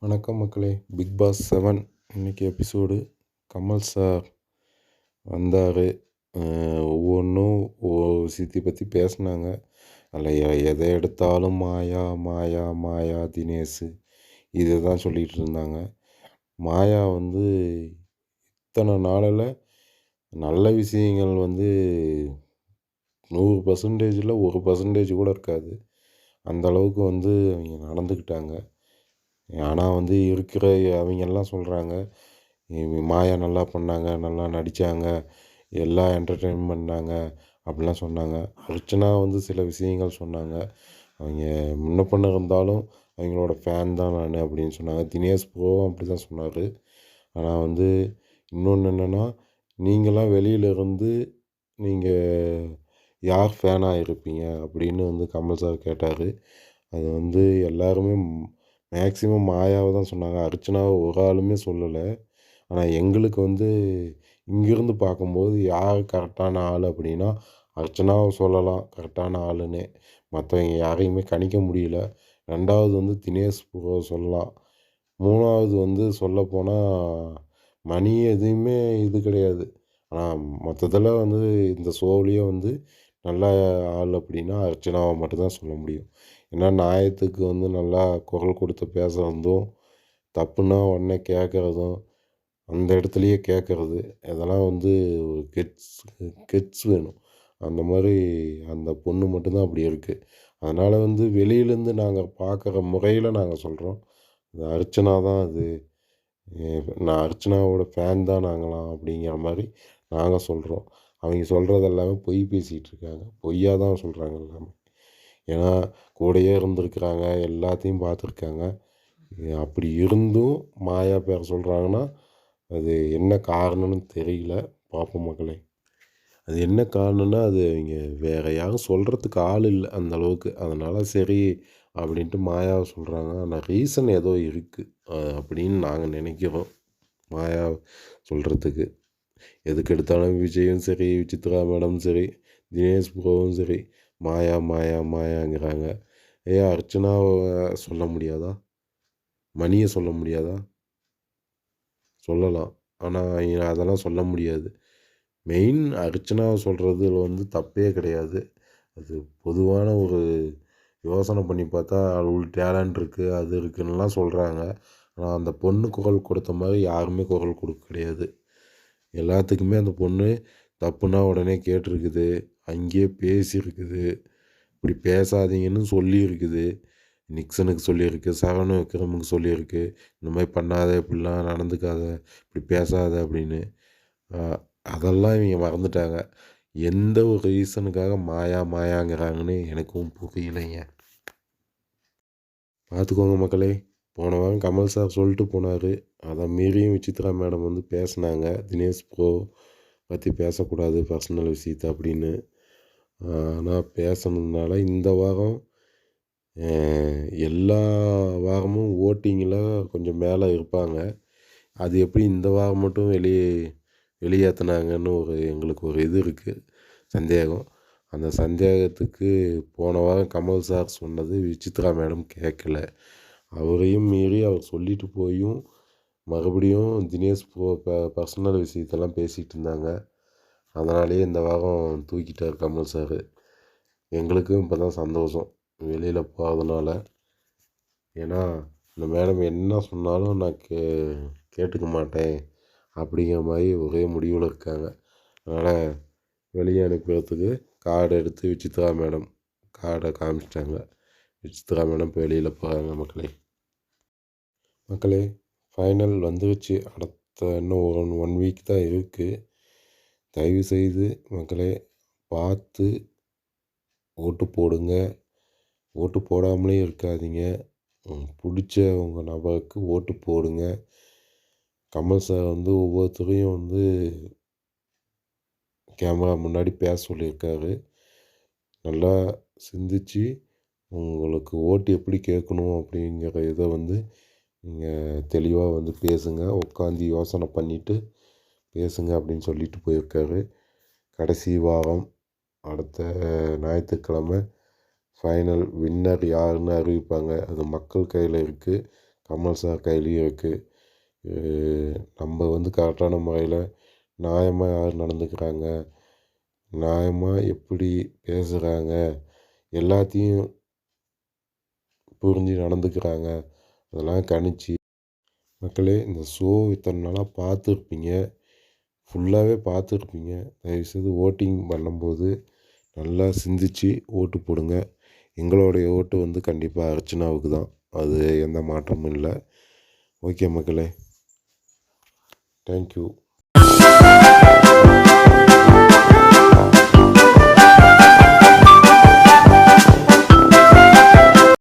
வணக்கம் மக்களே. Big pass 7 இன்னைக்கு எபிசோடு. கமல் சார் வந்தார். ஒவ்வொன்றும் ஒவ்வொரு விஷயத்தை பற்றி பேசினாங்க. அதில் எதை எடுத்தாலும் மாயா மாயா மாயா தினேஷ் இதை தான் சொல்லிகிட்டு இருந்தாங்க. மாயா வந்து இத்தனை நாளில் நல்ல விஷயங்கள் வந்து 100%ல் 1% கூட இருக்காது. அந்த அளவுக்கு வந்து அவங்க நடந்துக்கிட்டாங்க. ஆனால் வந்து இருக்கிற அவங்கெல்லாம் சொல்கிறாங்க, மாயா நல்லா பண்ணாங்க, நல்லா நடித்தாங்க, எல்லாம் என்டர்டெயின் பண்ணாங்க அப்படிலாம் சொன்னாங்க. அர்ச்சனா வந்து சில விஷயங்கள் சொன்னாங்க. அவங்க முன்ன பண்ண இருந்தாலும் அவங்களோட ஃபேன் தான் நான் அப்படின்னு சொன்னாங்க. தினேஷ் ப்ரோவும் அப்படி தான் சொன்னார். ஆனால் வந்து இன்னொன்று என்னென்னா, நீங்களாம் வெளியில் இருந்து நீங்கள் யார் ஃபேனாக இருப்பீங்க அப்படின்னு வந்து கமல் சார் கேட்டார். அது வந்து எல்லாருமே மேக்ஸிமம் மாயாவை தான் சொன்னாங்க. அர்ச்சனாவை ஒரு ஆளுமே சொல்லலை. ஆனால் எங்களுக்கு வந்து இங்கேருந்து பார்க்கும்போது யார் கரெக்டான ஆள் அப்படின்னா அர்ச்சனாவை சொல்லலாம் கரெக்டான ஆளுன்னு. மற்றவங்க யாரையுமே கணிக்க முடியல. 2வது வந்து தினேஷ் ப்ரோவை சொல்லலாம். 3வது வந்து சொல்லப்போனால் மணி எதுவுமே இது கிடையாது. ஆனால் மொத்தத்தில் வந்து இந்த ஷோவிலேயே வந்து நல்ல ஆள் அப்படின்னா அர்ச்சனாவை மட்டும்தான் சொல்ல முடியும். ஏன்னா நியாயத்துக்கு வந்து நல்லா குரல் கொடுத்து பேசுகிறதும், தப்புன்னா உடனே கேட்குறதும், அந்த இடத்துலையே கேட்குறது, இதெல்லாம் வந்து ஒரு கெட்ஸ் வேணும். அந்த மாதிரி அந்த பொண்ணு மட்டும்தான் அப்படி இருக்குது. அதனால் வந்து வெளியிலேருந்து நாங்கள் பார்க்குற முறையில் நாங்கள் சொல்கிறோம், இது அர்ச்சனா தான் அது, நான் அர்ச்சனாவோட ஃபேன் தான் நாங்களாம் அப்படிங்கிற மாதிரி நாங்கள் சொல்கிறோம். அவங்க சொல்கிறது எல்லாமே பொய் பேசிகிட்டு இருக்காங்க. பொய்யா தான் சொல்கிறாங்க எல்லாமே. ஏன்னா கூடயே இருந்திருக்கிறாங்க, எல்லாத்தையும் பார்த்துருக்காங்க. அப்படி இருந்தும் மாயா பேர் சொல்கிறாங்கன்னா அது என்ன காரணம்னு தெரியல. பார்ப்போம் மக்களே. அது என்ன காரணம்னா அது அவங்க வேறு யாரும் சொல்கிறதுக்கு ஆள் இல்லை அந்த அளவுக்கு. அதனால் சரி அப்படின்ட்டு மாயாவை சொல்கிறாங்க. ஆனால் ரீசன் ஏதோ இருக்குது அப்படின்னு நாங்கள் நினைக்கிறோம். மாயா சொல்கிறதுக்கு எதுக்கு எடுத்தாலும் விஜயும் சரி, விசித்ரா மேடமும் சரி, தினேஷ் ப்ரோவும் சரி, மாயா மாயா மாயாங்கிறாங்க. ஏன் அர்ச்சனாவை சொல்ல முடியாதா? மணியை சொல்ல முடியாதா? சொல்லலாம். ஆனால் அதெல்லாம் சொல்ல முடியாது. மெயின் அர்ச்சனாவை சொல்கிறதுல வந்து தப்பே கிடையாது. அது பொதுவான ஒரு யோசனை பண்ணி பார்த்தா அவளுக்கு டேலண்ட் இருக்குது, அது இருக்குன்னுலாம் சொல்கிறாங்க. ஆனால் அந்த பொண்ணு குரல் கொடுத்த மாதிரி யாருமே குரல் கொடுக்க கிடையாது. எல்லாத்துக்குமே அந்த பொண்ணு தப்புனா உடனே கேட்டிருக்குது, அங்கேயே பேசியிருக்குது, இப்படி பேசாதீங்கன்னு சொல்லியிருக்குது. நிக்சனுக்கு சொல்லியிருக்கு, சரவண விக்ரமுக்கு சொல்லியிருக்கு, இந்த மாதிரி பண்ணாத, இப்படிலாம் நடந்துக்காத, இப்படி பேசாத அப்படின்னு. அதெல்லாம் இவங்க மறந்துட்டாங்க. எந்த ஒரு ரீசனுக்காக மாயா மாயாங்கிறாங்கன்னு எனக்கும் புரியலைங்க. பார்த்துக்கோங்க மக்களே. போன வாரம் கமல் சார் சொல்லிட்டு போனார். அதை மீறியும் விசித்ரா மேடம் வந்து பேசினாங்க, தினேஷ் ப்ரோ பற்றி பேசக்கூடாது பர்சனல் விஷயத்தை அப்படின்னு. ஆனால் பேசணுன்னால இந்த வாரம் எல்லா வாரமும் ஓட்டிங்கில் கொஞ்சம் மேலே இருப்பாங்க. அது எப்படி இந்த வாரம் மட்டும் வெளியேற்றினாங்கன்னு எங்களுக்கு ஒரு இது இருக்குது, சந்தேகம். அந்த சந்தேகத்துக்கு போன வாரம் கமல் சார் சொன்னது விசித்ரா மேடம் கேட்கல. அவரையும் மீறி அவர் சொல்லிட்டு போயும் மறுபடியும் தினேஷ் பர்சனல் விஷயத்தெல்லாம் பேசிகிட்டு இருந்தாங்க. அதனாலேயே இந்த வாரம் தூக்கிட்டார் கமல் சார். எங்களுக்கும் இப்போ தான் சந்தோஷம் வெளியில் போகிறதுனால. ஏன்னா இந்த மேடம் என்ன சொன்னாலும் நான் கேட்டுக்க மாட்டேன் அப்படிங்கிற மாதிரி ஒரே முடிவில் இருக்காங்க. அதனால் வெளியே அனுப்புறதுக்கு கார்டு எடுத்து விசித்ரா மேடம் கார்டை காமிச்சிட்டாங்க. விசித்ரா மேடம் இப்போ வெளியில் போகிறாங்க மக்களே. ஃபைனல் வந்துருச்சு. அடுத்த இன்னும் ஒரு 1 வீக் தான் இருக்குது. தயவுசெய்து மக்களே பார்த்து ஓட்டு போடுங்க. ஓட்டு போடாமலே இருக்காதீங்க. பிடிச்ச உங்கள் நபருக்கு ஓட்டு போடுங்க. கமல் சார் வந்து ஒவ்வொருத்தரையும் வந்து கேமரா முன்னாடி பேச சொல்லியிருக்காரு. நல்லா சிந்திச்சு உங்களுக்கு ஓட்டு எப்படி கேட்கணும் அப்படிங்கிற இதை வந்து நீங்கள் தெளிவாக வந்து பேசுங்க. உட்காந்து யோசனை பண்ணிவிட்டு பேசுங்க அப்படின்னு சொல்லிட்டு போயிருக்காரு. கடைசி வாரம் அடுத்த ஞாயிற்றுக்கிழமை ஃபைனல் வின்னர் யாருன்னு அறிவிப்பாங்க. அது மக்கள் கையில் இருக்குது. கமல் சார் கையிலையும் இருக்குது. நம்ம வந்து கரெக்டான முறையில் நியாயமாக யார் நடந்துக்கிறாங்க, நியாயமாக எப்படி பேசுகிறாங்க, எல்லாத்தையும் புரிஞ்சு நடந்துக்கிறாங்க, அதெல்லாம் கணிச்சு மக்களே இந்த ஷோ இத்தனை நாளாக பார்த்துருப்பீங்க, ஃபுல்லாகவே பார்த்துருப்பீங்க. தயவுசெய்து ஓட்டிங் பண்ணும்போது நல்லா சிந்திச்சு ஓட்டு போடுங்க. எங்களுடைய ஓட்டு வந்து கண்டிப்பாக அர்ச்சனாவுக்கு தான். அது எந்த மாற்றமும் இல்லை. ஓகே மக்களே, தேங்க்யூ.